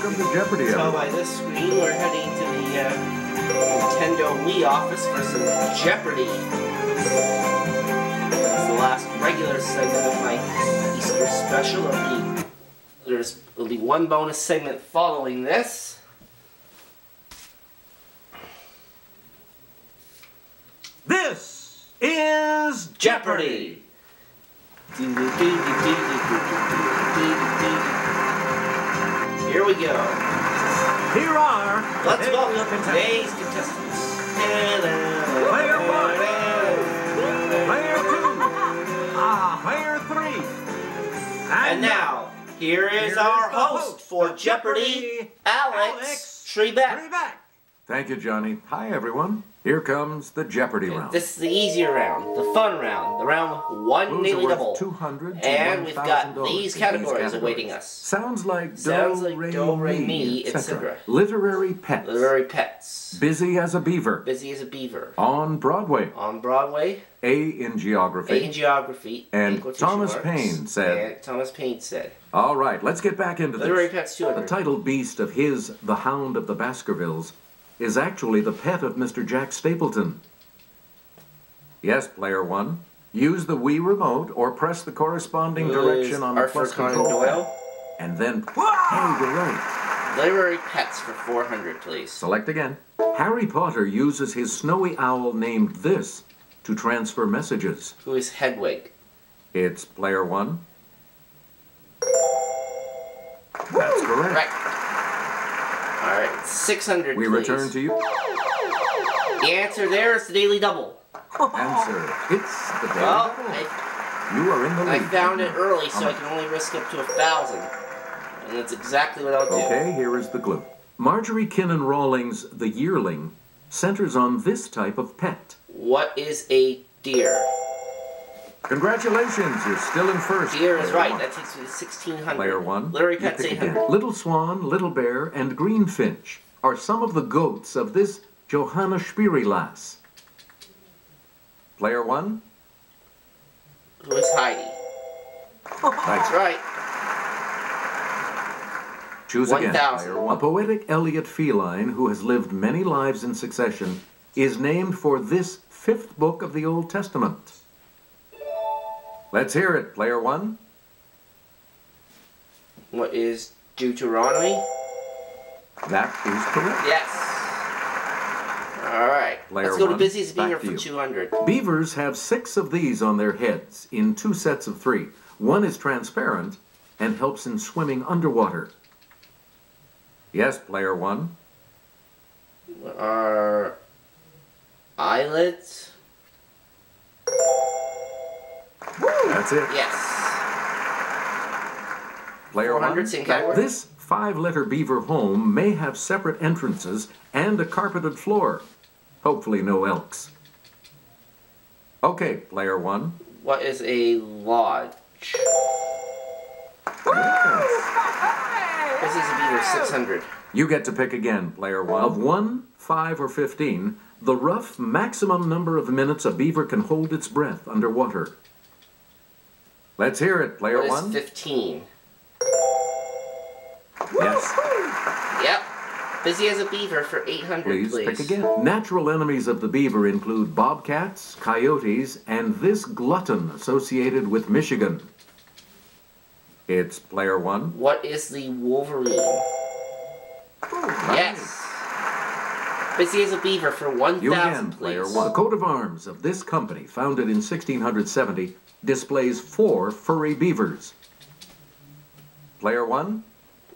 Welcome to Jeopardy, So everyone. by this screen, we're heading to the Nintendo Wii office for some Jeopardy! It's the last regular segment of my Easter special. There'll be one bonus segment following this. This is Jeopardy! Here we go. Here are Let's welcome today's contestants. Player 1, Player 2, Player 3. And now, here is our host for Jeopardy, Alex Trebek. Thank you, Johnny. Hi, everyone. Here comes the Jeopardy round. This is the easier round, the fun round, the round with one Clues daily are worth double. $200 to And we've got $1,000 these in categories awaiting us. Sounds like Do, re, mi, etc. Literary pets. Literary pets. Busy as a beaver. Busy as a beaver. On Broadway. On Broadway. A in geography. A in geography. And in quotation Thomas marks. Paine said. And Thomas Paine said. All right, let's get back into Literary this. Pets 200. The titled beast of his The Hound of the Baskervilles is actually the pet of Mr. Jack Stapleton. Yes, Player 1. Use the Wii remote or press the corresponding direction on the Arthur plus Conan control pad. Doyle. And then, hey, you're right. Literary Pets for 400, please. Select again. Harry Potter uses his snowy owl named this to transfer messages. Who is Hedwig? It's Player 1. That's correct. Right. Alright, 600, We please. return to you. The answer there is the Daily Double. Answer. It's the Daily Well, Double. I You are in the lead. found it early, so I can only risk up to 1,000. And that's exactly what I'll do. Okay, here is the clue. Marjorie Kinnan Rawlings' The Yearling centers on this type of pet. What is a deer? Congratulations, you're still in first. Deer is Player right. one. That takes me to 1,600. Player 1. Literary You Pets pick 800. again. Little Swan, Little Bear, and Greenfinch are some of the goats of this Johanna Spirilass. Player 1. Who is Heidi? That's Right. Choose again. 1,000. Player 1. A poetic Elliot feline who has lived many lives in succession is named for this fifth book of the Old Testament. Let's hear it, Player 1. What is Deuteronomy? That is correct. Yes. Alright. Player Let's go to one, Busy as a back Beaver to for you. 200. Beavers have 6 of these on their heads in 2 sets of 3. One is transparent and helps in swimming underwater. Yes, Player 1. What are eyelids? That's it. Yes. Player 400, 1. same category. This 5-letter beaver home may have separate entrances and a carpeted floor. Hopefully no elks. Okay, Player 1. What is a lodge? Yes. Busy as a Beaver 600. You get to pick again, Player 1. Of 1, 5, or 15, the rough maximum number of minutes a beaver can hold its breath underwater. Let's hear it, Player What 1. is 15? Yes. Yep. Busy as a Beaver for 800, Please pick again. Natural enemies of the beaver include bobcats, coyotes, and this glutton associated with Michigan. It's Player 1. What is the Wolverine? Yes. Busy as a Beaver for You again, 1,000, Player please. 1. The coat of arms of this company, founded in 1670, displays 4 furry beavers. Player 1.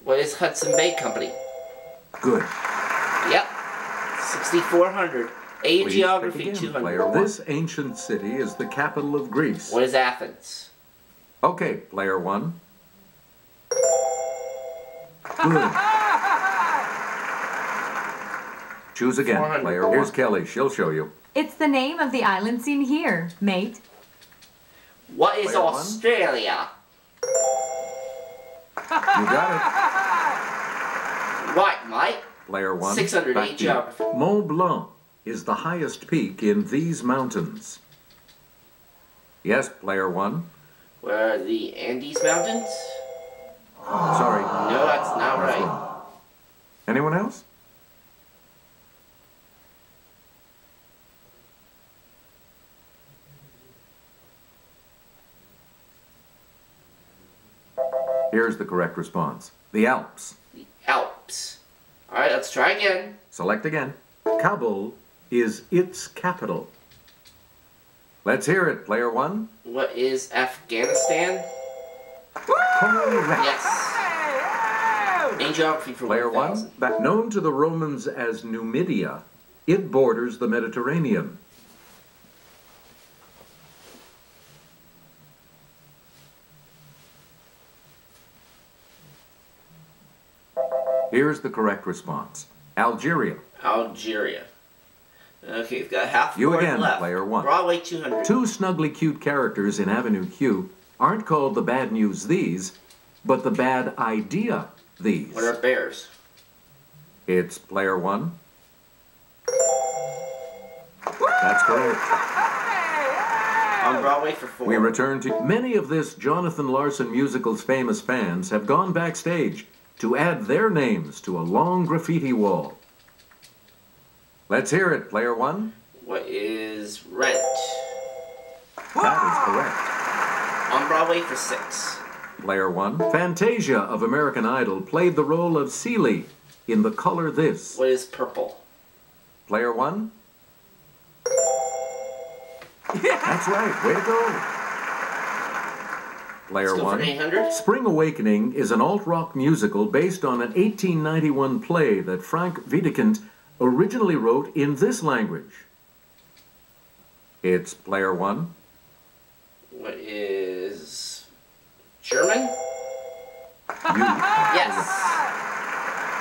What is Hudson Bay Company? Good. Yep. 6,400. A in Please Geography pick again, 200. Player 1. This ancient city is the capital of Greece. What is Athens? Okay, Player 1. Good. Choose again, 400. Player 1. Here's Kelly. She'll show you. It's the name of the island seen here, mate. What is Player 1. Australia? You got Right, mate. it. Player 1. 600, Back A to you. Geography. Mont Blanc is the highest peak in these mountains. Yes, Player 1. Where are the Andes Mountains? Sorry. No, that's not That's right. wrong. Anyone else? Here's the correct response. The Alps. The Alps. All right, let's try again. Select again. Kabul is its capital. Let's hear it, player one. What is Afghanistan? Correct. Yes. In geography for Player 1,000. one. Known to the Romans as Numidia, it borders the Mediterranean. Here's the correct response. Algeria. Algeria. Okay, we've got half You board again, left. player one. Broadway 200. Two snugly cute characters in Avenue Q aren't called the bad news these, but the bad idea these. What are bears? It's player one. That's correct. On Broadway for 4. We return to many of this Jonathan Larson musical's famous fans have gone backstage to add their names to a long graffiti wall. Let's hear it, player one. What is Rent? That is correct. On Broadway for 6. Player one. Fantasia of American Idol played the role of Celie in The Color This. What is Purple? Player one. That's right. Way to go. Player Let's go one. for 800. Spring Awakening is an alt-rock musical based on an 1891 play that Frank Wiedekind originally wrote in this language. It's player one. What is German? You, Yes.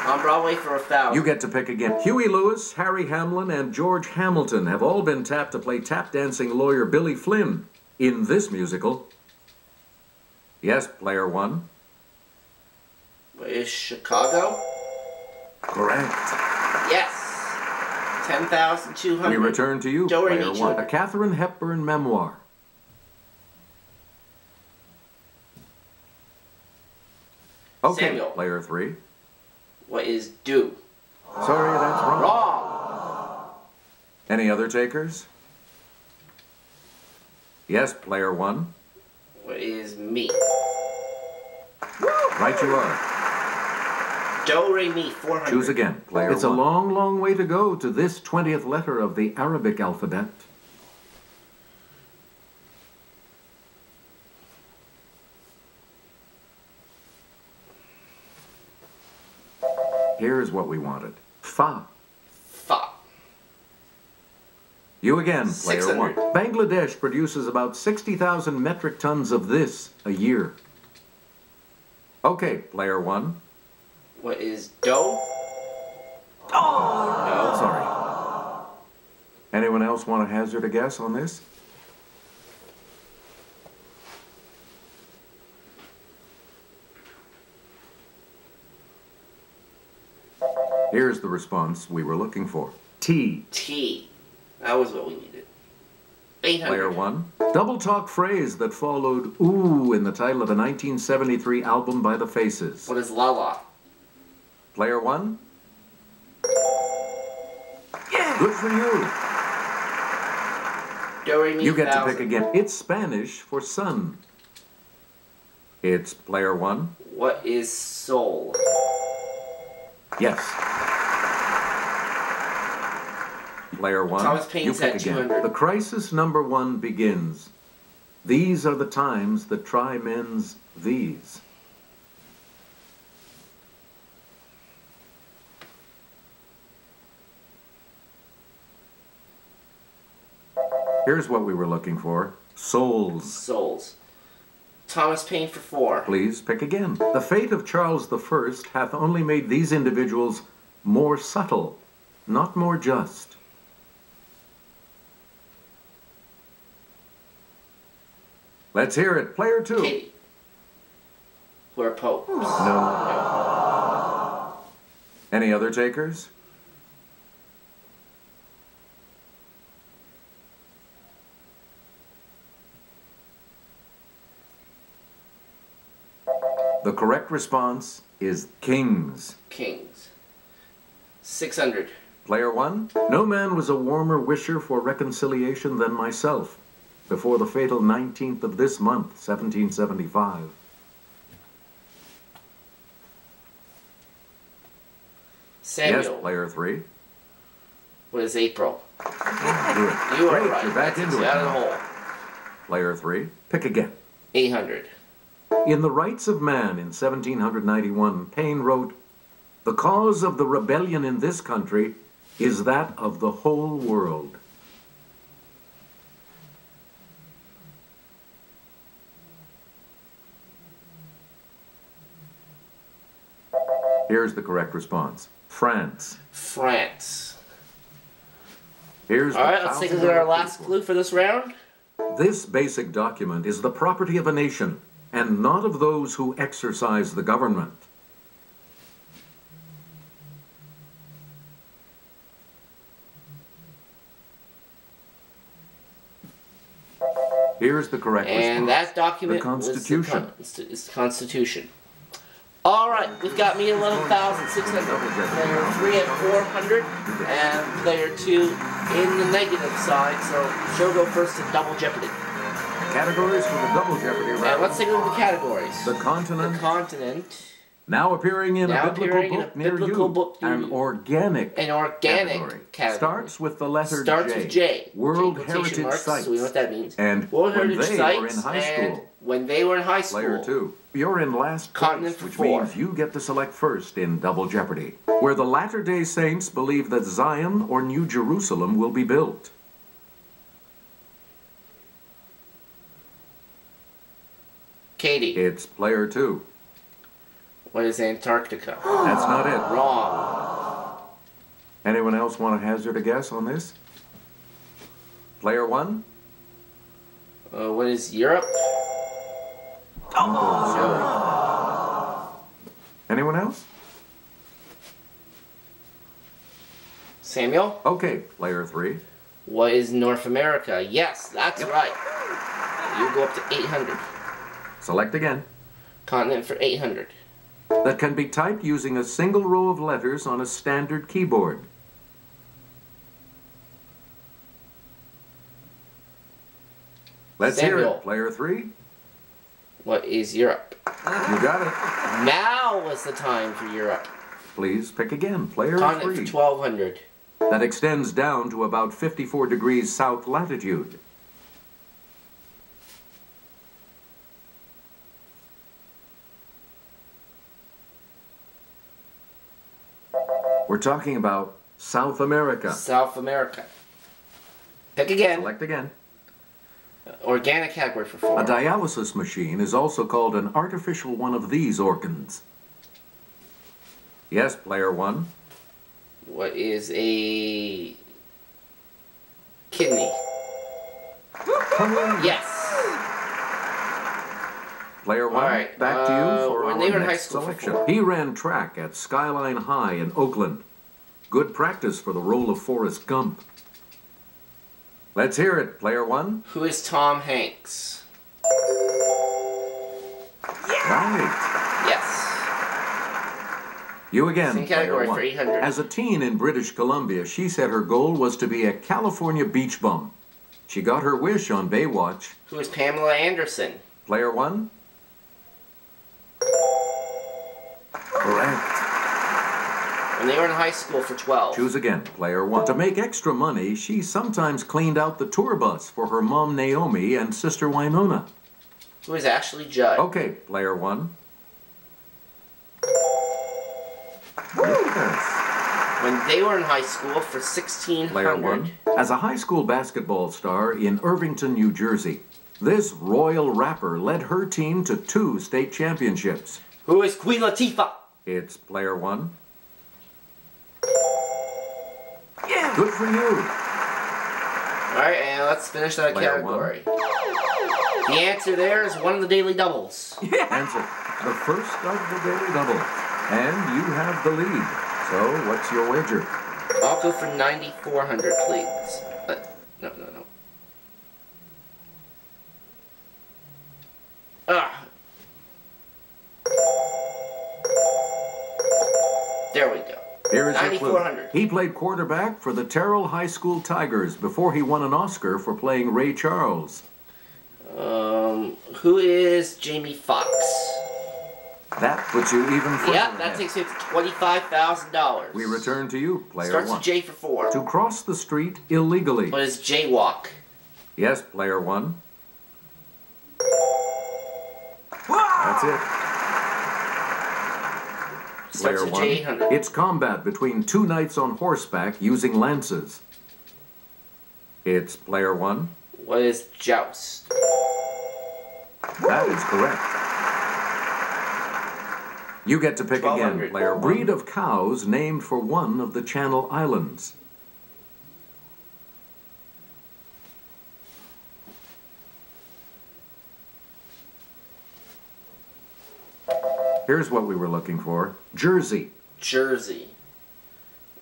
On Broadway for 1,000. you get to pick again. Huey Lewis, Harry Hamlin, and George Hamilton have all been tapped to play tap-dancing lawyer Billy Flynn in this musical. Yes, player one. What is Chicago? Correct. Yes. 10,200. We return to you, Do, re, player mi, one. children. A Katharine Hepburn memoir. Okay, Samuel. player three. What is Do? Sorry, that's wrong. Wrong. Any other takers? Yes, player one. What is Me? Right you are. Do, re, mi, 400. Choose again, player It's one. a long, long way to go to this 20th letter of the Arabic alphabet. Here's what we wanted. Fa. Fa. You again, player 600. one. Bangladesh produces about 60,000 metric tons of this a year. Okay, player one. What is Do? Oh! Sorry. Anyone else want to hazard a guess on this? Here's the response we were looking for. T. No. T. That was what we needed. 800. Player one. Double talk phrase that followed ooh in the title of a 1973 album by The Faces. What is La La? Player one. Good for you. Do, re, mi, You get to 1,000. pick again. It's Spanish for sun. It's player one. What is Soul? Yes. Player one. Thomas Paine You said pick again. 200. The crisis number one begins. These are the times that try men's these. Here's what we were looking for. Souls. Souls. Thomas Paine for 4. Please pick again. The fate of Charles I hath only made these individuals more subtle, not more just. Let's hear it. Player two. Katie. We're popes. No. Any other takers? The correct response is kings. Kings. 600. Player 1. No man was a warmer wisher for reconciliation than myself before the fatal 19th of this month, 1775. Samuel. Yes, player 3. What is April? Do it. You are Great, right. you're back That's into it out of the now. hole. Player 3. Pick again. 800. In The Rights of Man in 1791, Paine wrote, "The cause of the rebellion in this country is that of the whole world." Here's the correct response. France. France. Here's All right, let's take a look at our last clue for this round. This basic document is the property of a nation, and not of those who exercise the government. Here's the correct response. And that document The Constitution. is the Constitution. All right, we've got me at 11,600, player 3 at 400, and player 2 in the negative side, so she'll go first to Double Jeopardy. Categories for the Double Jeopardy round. And let's take a look at the categories. The continent. The continent. Now appearing in Now a biblical appearing in book a near biblical you. book near An you. organic An organic category. Starts with the letter Starts J. with J. World J quotation Heritage marks, Sites. so we know what that means. And World when Heritage they Sites were in high and school. when they were in high school. Player 2. You're in last Continent place, for which 4. means you get to select first in Double Jeopardy, where the Latter-day Saints believe that Zion or New Jerusalem will be built. Katie. It's player 2. What is Antarctica? That's not it. Wrong. Anyone else want to hazard a guess on this? Player 1? What is Europe? Anyone else? Samuel? Okay, player 3. What is North America? Yes, that's right. You go up to 800. Select again. Continent for 800. That can be typed using a single row of letters on a standard keyboard. Let's hear Samuel. it, player 3. What is Europe? You got it. Now is the time for Europe. Please pick again, player Continent 3. for 1200. That extends down to about 54 degrees south latitude. We're talking about South America. South America. Pick again. Select again. Organic category for 4. A dialysis machine is also called an artificial one of these organs. Yes, player 1. What is a kidney? Yes. Player 1, All right, back to you for when our they were in high next school for selection. 4. He ran track at Skyline High in Oakland. Good practice for the role of Forrest Gump. Let's hear it, player 1. Who is Tom Hanks? Right. Yes. You again, Same player category 1. for 800. As a teen in British Columbia, she said her goal was to be a California beach bum. She got her wish on Baywatch. Who is Pamela Anderson? Player 1. Correct. When they were in high school for 12. Choose again, player 1. To make extra money, she sometimes cleaned out the tour bus for her mom Naomi and sister Winona. Who is Ashley Judd? Okay, player 1. Yes. When they were in high school for 1600. Player 1. As a high school basketball star in Irvington, New Jersey, this royal rapper led her team to 2 state championships. Who is Queen Latifah? It's player 1. Yeah. Good for you. Alright, and let's finish that Player category. The answer there is one of the daily doubles. Answer. The first of the daily double. And you have the lead. So, what's your wager? I'll go for 9,400, please. No. Ah. There we go. Here is your clue. 9,400. He played quarterback for the Terrell High School Tigers before he won an Oscar for playing Ray Charles. Who is Jamie Foxx? That puts you even further Yeah, that ahead. takes me to $25,000. We return to you, player Starts one. with J for 4. To cross the street illegally. What is jaywalk? Yes, player one. That's it. Starts Player with one. J800. It's combat between two knights on horseback using lances. It's player one. What is joust? That is correct. You get to pick again, 1,200. player one. Breed of cows named for one of the Channel Islands. Here's what we were looking for. Jersey. Jersey.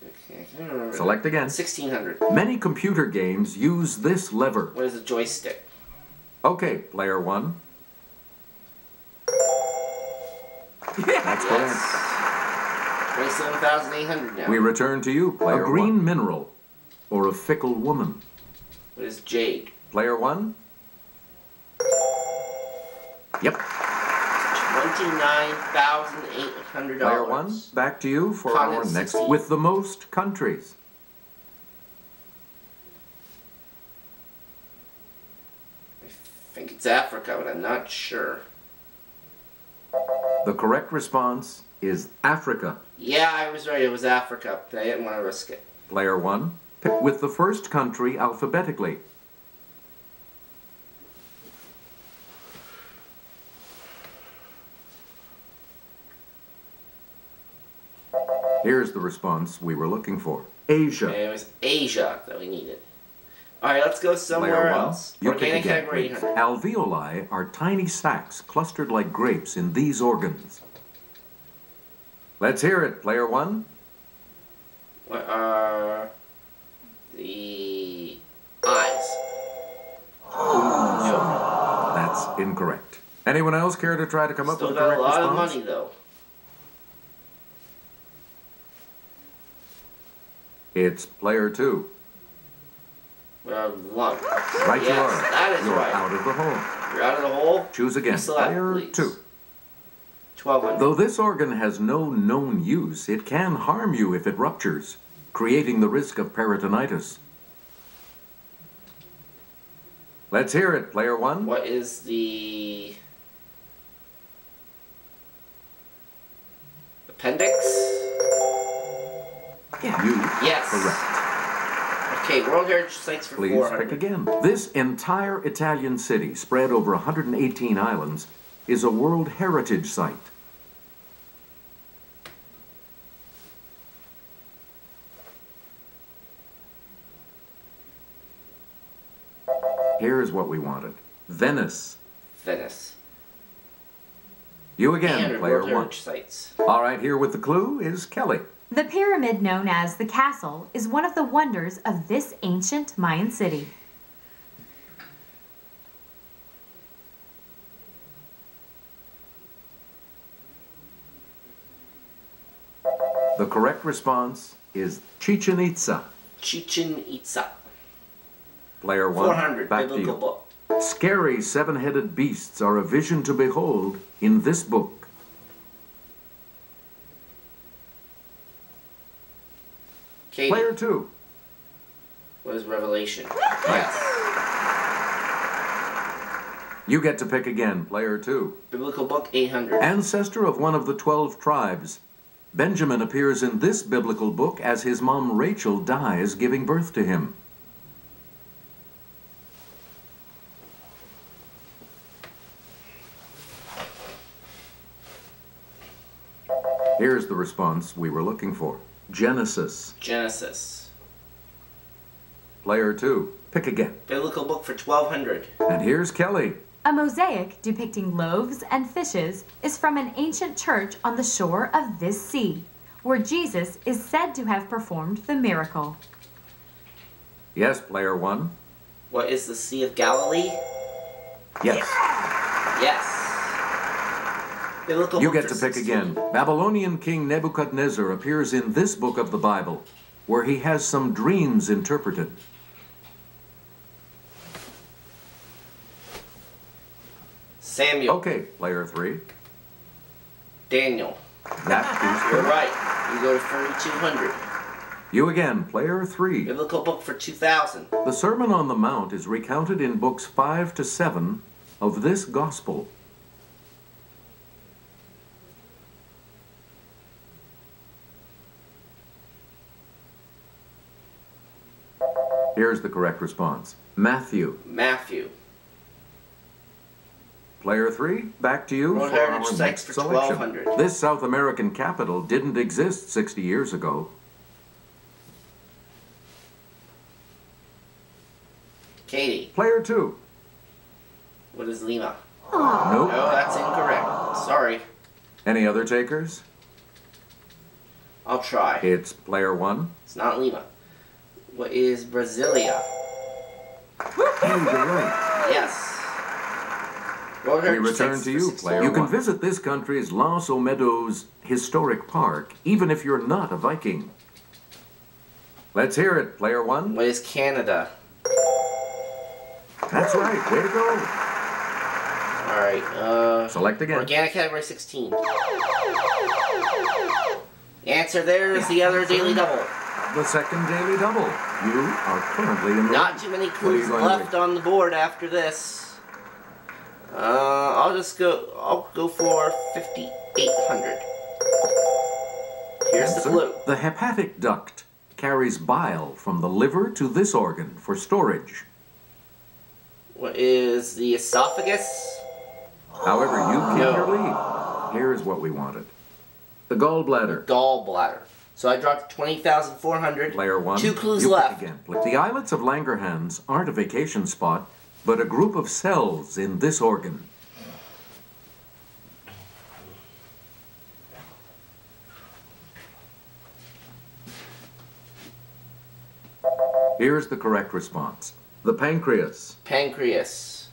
Okay, I can't remember. Select again. 1,600. Many computer games use this lever. What is a joystick? Okay, player one. That's correct. 27,800 now. We return to you, player one. A green mineral or a fickle woman. What is jade? Player one. Yep. $29,800. Player one, back to you for our Continent next 16. with the most countries. I think it's Africa, but I'm not sure. The correct response is Africa. Yeah, I was right. It was Africa, but I didn't want to risk it. Player one, pick with the first country alphabetically. Here's the response we were looking for. Asia. Okay, it was Asia that we needed. Alright, let's go somewhere Player one, else. you pick Organic again, category please. 800. Alveoli are tiny sacs clustered like grapes in these organs. Let's hear it, player one. What are the eyes? No. That's incorrect. Anyone else care to try to come up Still with the got a correct lot response? of money though. It's player two. Lungs. Right Yes, you are. that is You're right. out of the hole. You're out of the hole. Choose again. Select, Player please. two. 1,200. Though this organ has no known use, it can harm you if it ruptures, creating the risk of peritonitis. Let's hear it, player one. What is the appendix? You Yes. correct. Okay, World Heritage Sites for Please 400. pick again. This entire Italian city, spread over 118 islands, is a World Heritage Site. Here's what we wanted. Venice. Venice. You again, 800 player World one. Heritage Sites. All right, here with the clue is Kelly. The pyramid known as the castle is one of the wonders of this ancient Mayan city. The correct response is Chichen Itza. Chichen Itza. Player one, 400 back to biblical you. book. Scary seven-headed beasts are a vision to behold in this book. Katie. Player two. What is Revelation? Yes. You get to pick again, player two. Biblical book 800. Ancestor of one of the 12 tribes. Benjamin appears in this biblical book as his mom Rachel dies giving birth to him. Here's the response we were looking for. Genesis. Genesis. Player two. Pick again. Biblical book for 1,200. And here's Kelly. A mosaic depicting loaves and fishes is from an ancient church on the shore of this sea, where Jesus is said to have performed the miracle. Yes, player one. What is the Sea of Galilee? Yes. Yes. You get to pick again. Babylonian King Nebuchadnezzar appears in this book of the Bible, where he has some dreams interpreted. Samuel. Okay, player 3. Daniel. That is You're correct. right. You go to 3,200. You again, player 3. Biblical book for 2,000. The Sermon on the Mount is recounted in books 5 to 7 of this gospel. Here's the correct response. Matthew. Matthew. Player 3, back to you World for our Heritage next Sites for selection. 1,200. This South American capital didn't exist 60 years ago. Katie. Player 2. What is Lima? Nope. No, that's incorrect. Sorry. Any other takers? I'll try. It's player 1. It's not Lima. What is Brasilia? Hey, you're right. Yes. World We Heritage return Sites to for you, 6,400. player 1. You can visit this country's Los Olmedos Historic Park, even if you're not a Viking. Let's hear it, player 1. What is Canada? That's right. Way to go. Alright, Select again. Organic category 16. The answer there is the other daily double. The second daily double. You are currently in the Not lead. too many What are you clues going to left do? on the board after this. I'll go for 5,800. Here's the Answer. clue. The hepatic duct carries bile from the liver to this organ for storage. What is the esophagus? However, you keep No. your lead. Here's what we wanted. The gallbladder. Gallbladder. So I dropped 20,400. Player 1. 2 clues you pick left. Again. The islets of Langerhans aren't a vacation spot, but a group of cells in this organ. Here's the correct response. The pancreas. Pancreas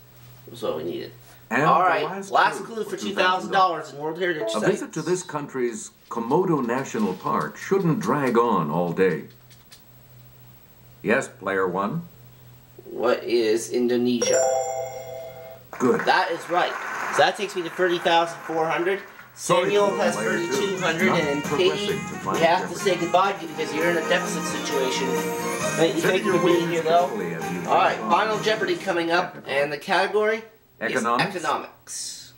was what we needed. And Alright, the last clue for $2,000 in World Heritage A Sites. visit to this country's Komodo National Park shouldn't drag on all day. Yes, player 1. What is Indonesia? Good. That is right. So that takes me to 30,400. Samuel has 3,200, and Katie, we have to say goodbye to you because you're in a deficit situation. Thank you for being here, though. Alright, Final Jeopardy coming up, and the category Economics? is economics.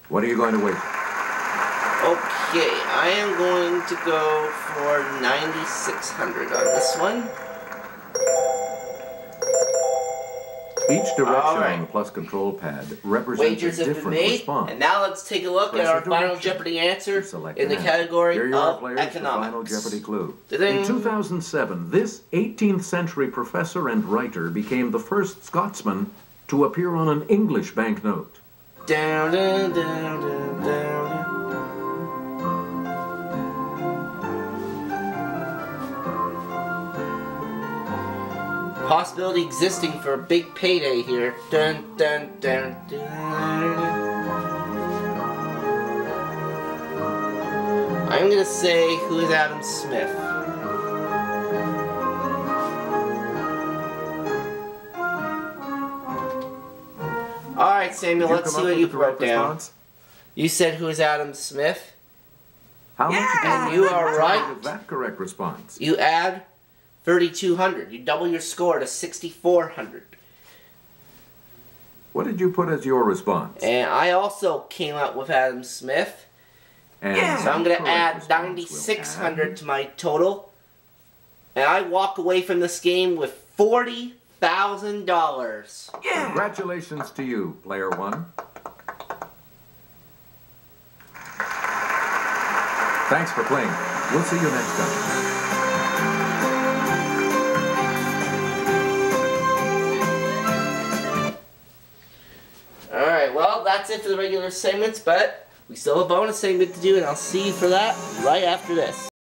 What are you going to wait? Okay, I am going to go for 9,600 on this one. Each direction Alright. on the plus control pad represents Wagers a have been different made, response. and now let's take a look at Press our your Final direction. Jeopardy answer Select in the an answer. category Here you are, of players, the Final economics. Jeopardy clue. Ta-ding. In 2007, this 18th century professor and writer became the first Scotsman to appear on an English banknote. Down, down, down, down, down. Possibility existing for a big payday here. Dun, dun, dun, dun. I'm gonna say, who is Adam Smith? Alright, Samuel, Did you let's come see up what you with the correct wrote down. response? You said, who is Adam Smith? How much did And you are tell right. with that correct response? You add 3,200. You double your score to 6,400. What did you put as your response? And I also came up with Adam Smith. And So I'm going correct to add response will 9,600 add- to my total. And I walk away from this game with $40,000. Congratulations to you, player 1. Thanks for playing. We'll see you next time. Alright, well, that's it for the regular segments, but we still have a bonus segment to do, and I'll see you for that right after this.